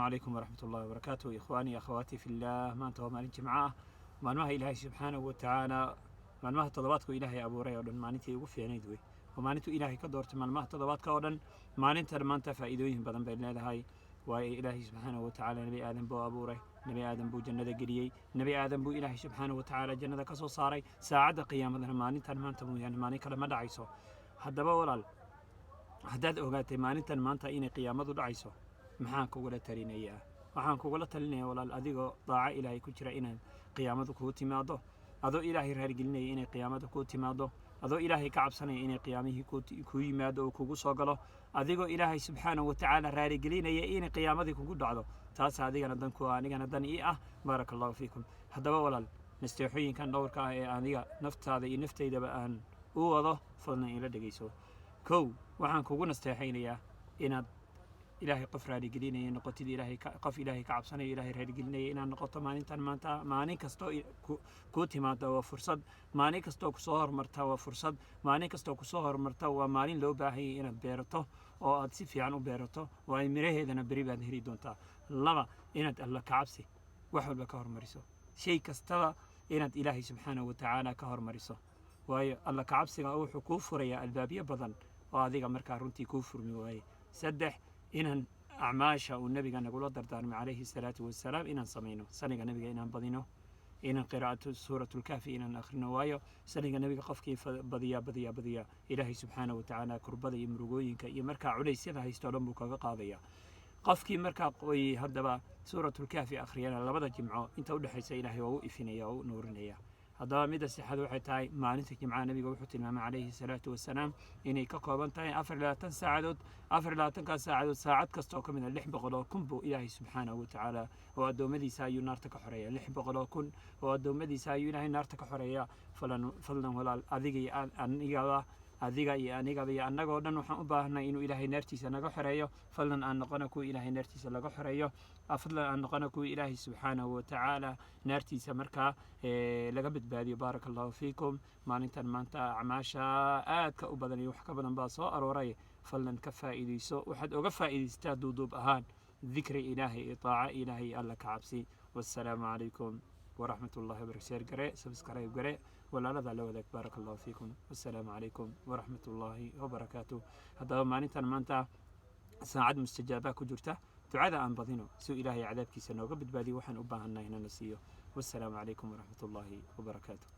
عليكم ورحمة الله وبركاته. إخواني أخواتي في الله، ما أنت وما الجمعة ما نوها إلهي سبحانه وتعالى ما نوها تضبطك إلهي أبو رياض ما نتي وفي عنيدوي وما نتو إلهي كدورت ما نوها تضبطك أولا ما ننتر ما أنت فائدوين بدن بين هاي وإلهي سبحانه وتعالى نبي آدم بو أبو ري نبي آدم بو جنة قريي نبي آدم بو إلهي سبحانه وتعالى جنة كسو صاري ساعد قيامة ما ننتر ما أنت يعني ما نكلا ما دعيسو حد بولال haddaad ogaatay maalintan maanta inay qiyaamadu dhacayso maxaan kugula talinayaa waxaan kugula talinayaa walaal adigoo daaca ilaahay ku jira inay qiyaamadu kugu timaado adoo ilaahay raargelinaya inay qiyaamadu kugu timaado adoo ilaahay ka cabsanaya inay qiyaamihii ku yimaado oo kugu soo galo adigoo ilaahay subxaanahu watacaala raargelinaya inay qiyaamadii kugu dhacdo taas adigana dan ku anigana dan ii ah baaraka allahu fiikum haddaba walaal nasteexooyinkan dhowrka ah ee aniga naftaada iyo naftaydaba aan u wado fadlan ila dhegayso kow waxaan kugu nasteexaynayaa inaad ilaahay qof raaligelinaya noqotid qof ilaahay ka cabsanaya ilaahay raaligelinaya inaad noqoto maalintan maanta maalin kastoo ku timaada waa fursad maalin kastoo kusoo hormarta waa fursad maalin kastoo kusoo hormarta waa maalin loo baahanyay inaad beerato oo aad si fiican u beerato oo ay miraheedana beri baad heli doontaa laba inaad alla ka cabsi wax walba ka hormariso shay kastaba inaad ilaahay subxaanahu watacaala ka hormariso waayo alla ka cabsiga wuxuu kuu furayaa albaabyo badan oo adiga markaa runtii kuu furmi waaye saddex inaan acmaasha uu nabiga nagula dardaarmay calayhi salaatu wasalaam inaan samayno saniga nabiga inaan badino inaan qiraa'atu suuratulkaafi inaan akhrino waayo saniga nabiga qofkii badiyaa ilaahay subxaanahu watacaala kurbada iyo murugooyinka iyo markaa culeysyada haysto dhan buu kaga qaadaya qofkii markaa qoyey haddaba suuratulkaafi akhriyana labada jimco inta u dhexaysa ilaahay waa u ifinaya oo u nuurinaya haddaba midda saxaad waxay tahay maalinta jimcaha nabiga wuxuu tilmaamay calayhi salaatu wasalaam inay ka kooban tahay 24 saacadood 24 saacadood saacad kasta oo ka mid ah 600 oo kun buu ilaahay subxaanahu watacaala oo addoommadiisa ayuu naarta ka xoreeya 600 oo kun oo addoommadiisa ayuu ilaahay naarta ka xoreeya fadlan walaal adiga iyo anigaba iyo annagoo dhan waxaan u baahnay inuu ilaahay naartiisa naga xoreeyo fadlan aan noqono kuwa ilaahay naartiisa laga xoreeyo fadlan aan noqono kuwa ilaahay subxaanahu watacaala naartiisa markaa laga badbaadiyo baaraka allahu fiikum maalintan maanta acmaasha aadka u badan iyo wax ka badan baa soo arooray fadlan ka faa'iidayso waxaad oga faa'iidaystaa duuduub ahaan dikri ilaahay iyo taaca ilaahay alla ka cabsi wassalaamu calaykum ورحمة الله وبركاته قرأ سبسكرايب قرأ ولا لا ذا ذاك بارك الله فيكم والسلام عليكم ورحمة الله وبركاته هذا ما أنت ساعد مستجابة كجرته تعاد عن بضينه سوء إلهي عذاب كيسنا وقبل بادي وحن أباهنا هنا نسيه والسلام عليكم ورحمة الله وبركاته.